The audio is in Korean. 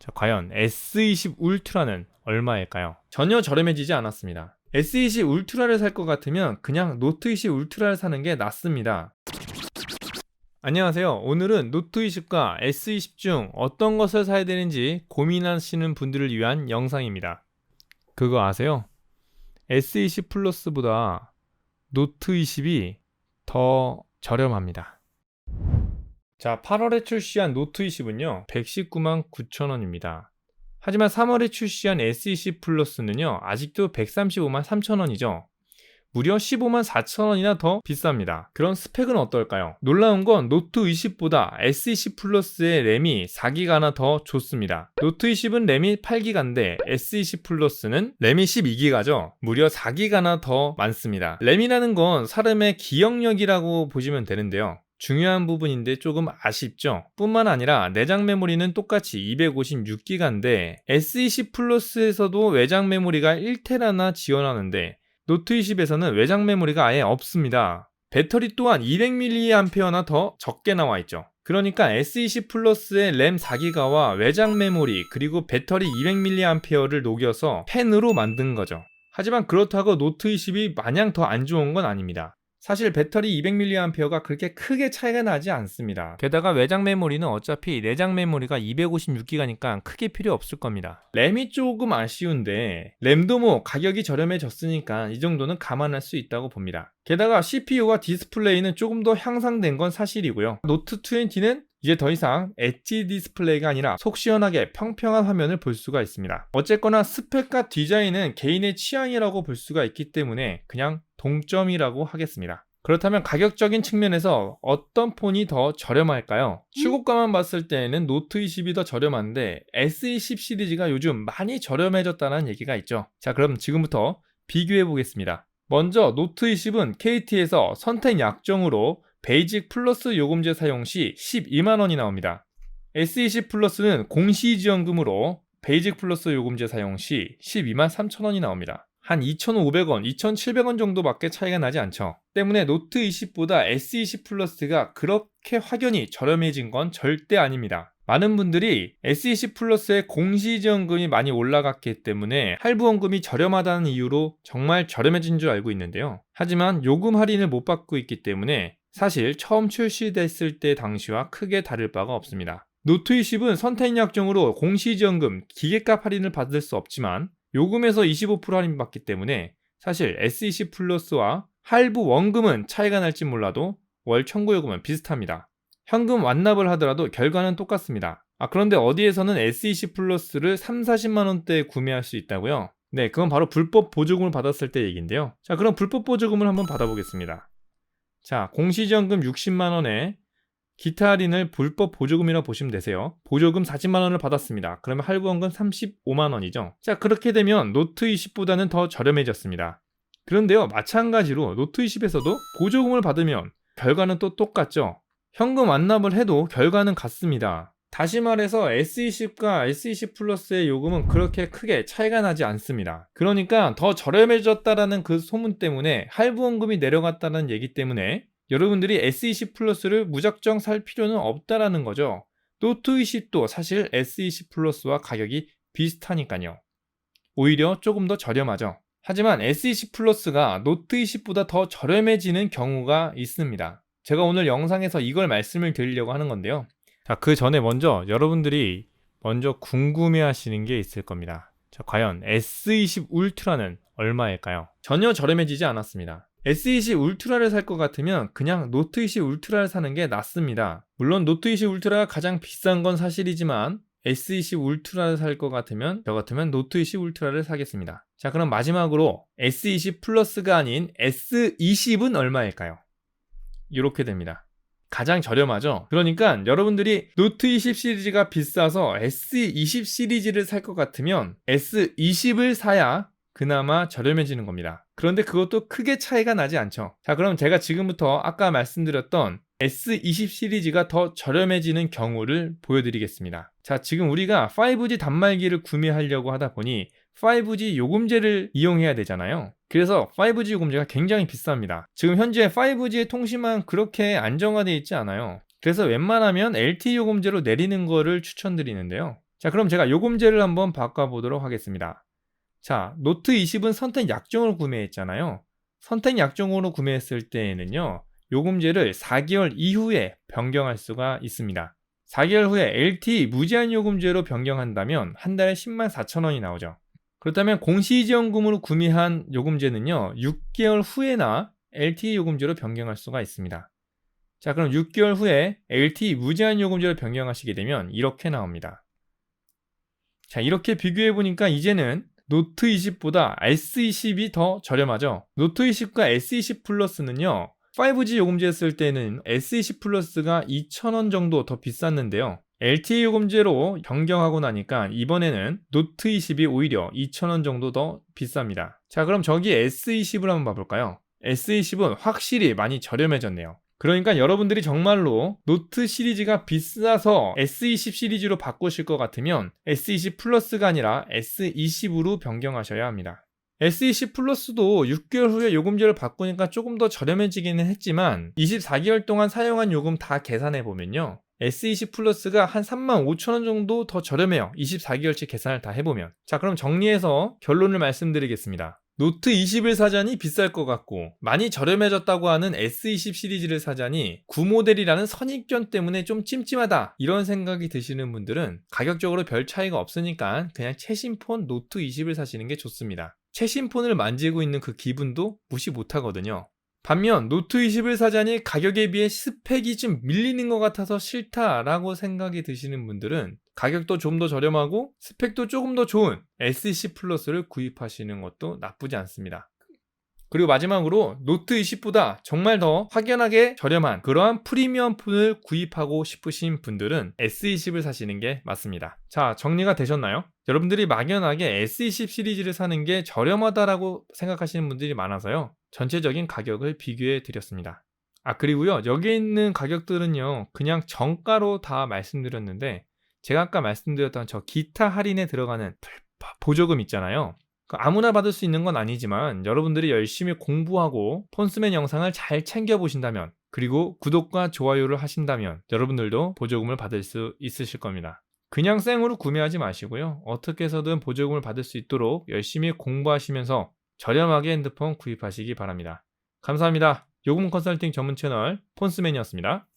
자, 과연 S20 울트라는 얼마일까요? 전혀 저렴해지지 않았습니다. S20 울트라를 살 것 같으면 그냥 노트 20 울트라를 사는 게 낫습니다. 안녕하세요. 오늘은 노트 20과 S20 중 어떤 것을 사야 되는지 고민하시는 분들을 위한 영상입니다. 그거 아세요? S20 플러스보다 노트 20이 더 저렴합니다. 자, 8월에 출시한 노트 20은요 119만 9천원입니다. 하지만 3월에 출시한 S20 플러스는요 아직도 135만 3천원이죠. 무려 15만 4천원이나 더 비쌉니다. 그런 스펙은 어떨까요? 놀라운 건 노트 20보다 S20 플러스의 램이 4기가나 더 좋습니다. 노트 20은 램이 8기가인데 S20 플러스는 램이 12기가죠. 무려 4기가나 더 많습니다. 램이라는 건 사람의 기억력이라고 보시면 되는데요. 중요한 부분인데 조금 아쉽죠. 뿐만 아니라 내장 메모리는 똑같이 256기가인데 S20 플러스에서도 외장 메모리가 1테라나 지원하는데 노트 20에서는 외장 메모리가 아예 없습니다. 배터리 또한 200mAh나 더 적게 나와 있죠. 그러니까 S20 플러스의 램 4기가와 외장 메모리 그리고 배터리 200mAh를 녹여서 펜으로 만든 거죠. 하지만 그렇다고 노트 20이 마냥 더 안 좋은 건 아닙니다. 사실 배터리 200mAh가 그렇게 크게 차이가 나지 않습니다. 게다가 외장 메모리는 어차피 내장 메모리가 256기가니까 크게 필요 없을 겁니다. 램이 조금 아쉬운데 램도 뭐 가격이 저렴해졌으니까 이 정도는 감안할 수 있다고 봅니다. 게다가 CPU와 디스플레이는 조금 더 향상된 건 사실이고요. 노트 20는 이제 더 이상 엣지 디스플레이가 아니라 속 시원하게 평평한 화면을 볼 수가 있습니다. 어쨌거나 스펙과 디자인은 개인의 취향이라고 볼 수가 있기 때문에 그냥 동점이라고 하겠습니다. 그렇다면 가격적인 측면에서 어떤 폰이 더 저렴할까요? 출고가만 봤을 때에는 노트 20이 더 저렴한데 S20 시리즈가 요즘 많이 저렴해졌다는 얘기가 있죠. 자, 그럼 지금부터 비교해 보겠습니다. 먼저 노트 20은 KT에서 선택 약정으로 베이직 플러스 요금제 사용 시 12만원이 나옵니다. S20 플러스는 공시지원금으로 베이직 플러스 요금제 사용 시 12만 3천원이 나옵니다. 한 2,500원, 2,700원 정도밖에 차이가 나지 않죠. 때문에 노트 20보다 S20 플러스가 그렇게 확연히 저렴해진 건 절대 아닙니다. 많은 분들이 S20 플러스의 공시지원금이 많이 올라갔기 때문에 할부원금이 저렴하다는 이유로 정말 저렴해진 줄 알고 있는데요. 하지만 요금 할인을 못 받고 있기 때문에 사실 처음 출시됐을 때 당시와 크게 다를 바가 없습니다. 노트 20은 선택 약정으로 공시지원금, 기계값 할인을 받을 수 없지만 요금에서 25% 할인 받기 때문에 사실 S20 플러스와 할부 원금은 차이가 날지 몰라도 월 청구요금은 비슷합니다. 현금 완납을 하더라도 결과는 똑같습니다. 그런데 어디에서는 S20 플러스를 30-40만원대에 구매할 수 있다고요? 네, 그건 바로 불법 보조금을 받았을 때 얘기인데요. 자, 그럼 불법 보조금을 한번 받아보겠습니다. 자, 공시지원금 60만원에 기타 할인을 불법 보조금이라고 보시면 되세요. 보조금 40만원을 받았습니다. 그러면 할부원금 35만원이죠. 자, 그렇게 되면 노트 20보다는 더 저렴해졌습니다. 그런데요, 마찬가지로 노트 20에서도 보조금을 받으면 결과는 또 똑같죠. 현금 완납을 해도 결과는 같습니다. 다시 말해서 S20과 S20 플러스의 요금은 그렇게 크게 차이가 나지 않습니다. 그러니까 더 저렴해졌다라는 그 소문 때문에 할부원금이 내려갔다는 얘기 때문에 여러분들이 S20 플러스를 무작정 살 필요는 없다라는 거죠. 노트 20도 사실 S20 플러스와 가격이 비슷하니까요. 오히려 조금 더 저렴하죠. 하지만 S20 플러스가 노트 20보다 더 저렴해지는 경우가 있습니다. 제가 오늘 영상에서 이걸 말씀을 드리려고 하는 건데요. 자, 그 전에 먼저 여러분들이 먼저 궁금해 하시는 게 있을 겁니다. 자, 과연 S20 울트라는 얼마일까요? 전혀 저렴해지지 않았습니다. S20 울트라를 살 것 같으면 그냥 노트 20 울트라를 사는 게 낫습니다. 물론 노트 20 울트라가 가장 비싼 건 사실이지만 S20 울트라를 살 것 같으면 저 같으면 노트 20 울트라를 사겠습니다. 자, 그럼 마지막으로 S20 플러스가 아닌 S20은 얼마일까요? 이렇게 됩니다. 가장 저렴하죠? 그러니까 여러분들이 노트 20 시리즈가 비싸서 S20 시리즈를 살 것 같으면 S20을 사야 그나마 저렴해지는 겁니다. 그런데 그것도 크게 차이가 나지 않죠. 자, 그럼 제가 지금부터 아까 말씀드렸던 S20 시리즈가 더 저렴해지는 경우를 보여드리겠습니다. 자, 지금 우리가 5G 단말기를 구매하려고 하다 보니 5G 요금제를 이용해야 되잖아요. 그래서 5G 요금제가 굉장히 비쌉니다. 지금 현재 5G의 통신망은 그렇게 안정화되어 있지 않아요. 그래서 웬만하면 LTE 요금제로 내리는 거를 추천드리는데요. 자, 그럼 제가 요금제를 한번 바꿔보도록 하겠습니다. 자, 노트 20은 선택 약정으로 구매했잖아요. 선택 약정으로 구매했을 때에는요, 요금제를 4개월 이후에 변경할 수가 있습니다. 4개월 후에 LTE 무제한 요금제로 변경한다면 한 달에 104,000원이 나오죠. 그렇다면 공시지원금으로 구매한 요금제는요, 6개월 후에나 LTE 요금제로 변경할 수가 있습니다. 자, 그럼 6개월 후에 LTE 무제한 요금제로 변경하시게 되면 이렇게 나옵니다. 자, 이렇게 비교해 보니까 이제는 노트 20보다 S20이 더 저렴하죠. 노트 20과 S20 플러스는요, 5G 요금제 쓸 때는 S20 플러스가 2,000원 정도 더 비쌌는데요. LTE 요금제로 변경하고 나니까 이번에는 노트 20이 오히려 2,000원 정도 더 비쌉니다. 자, 그럼 저기 S20을 한번 봐볼까요? S20은 확실히 많이 저렴해졌네요. 그러니까 여러분들이 정말로 노트 시리즈가 비싸서 S20 시리즈로 바꾸실 것 같으면 S20 플러스가 아니라 S20으로 변경하셔야 합니다. S20 플러스도 6개월 후에 요금제를 바꾸니까 조금 더 저렴해지기는 했지만 24개월 동안 사용한 요금 다 계산해 보면요, S20 플러스가 한 35,000원 정도 더 저렴해요. 24개월치 계산을 다 해보면. 자, 그럼 정리해서 결론을 말씀드리겠습니다. 노트 21 사자니 비쌀 것 같고 많이 저렴해졌다고 하는 S20 시리즈를 사자니 구모델이라는 선입견 때문에 좀 찜찜하다, 이런 생각이 드시는 분들은 가격적으로 별 차이가 없으니까 그냥 최신폰 노트 20을 사시는 게 좋습니다. 최신폰을 만지고 있는 그 기분도 무시 못하거든요. 반면 노트 20을 사자니 가격에 비해 스펙이 좀 밀리는 것 같아서 싫다라고 생각이 드시는 분들은 가격도 좀 더 저렴하고 스펙도 조금 더 좋은 S10 플러스를 구입하시는 것도 나쁘지 않습니다. 그리고 마지막으로 노트 20보다 정말 더 확연하게 저렴한 그러한 프리미엄 폰을 구입하고 싶으신 분들은 S20을 사시는 게 맞습니다. 자, 정리가 되셨나요? 여러분들이 막연하게 S20 시리즈를 사는 게 저렴하다라고 생각하시는 분들이 많아서요, 전체적인 가격을 비교해 드렸습니다. 그리고요, 여기에 있는 가격들은요, 그냥 정가로 다 말씀드렸는데 제가 아까 말씀드렸던 저 기타 할인에 들어가는 보조금 있잖아요. 아무나 받을 수 있는 건 아니지만 여러분들이 열심히 공부하고 폰스맨 영상을 잘 챙겨보신다면, 그리고 구독과 좋아요를 하신다면 여러분들도 보조금을 받을 수 있으실 겁니다. 그냥 생으로 구매하지 마시고요, 어떻게 해서든 보조금을 받을 수 있도록 열심히 공부하시면서 저렴하게 핸드폰 구입하시기 바랍니다. 감사합니다. 요금 컨설팅 전문 채널 폰스맨이었습니다.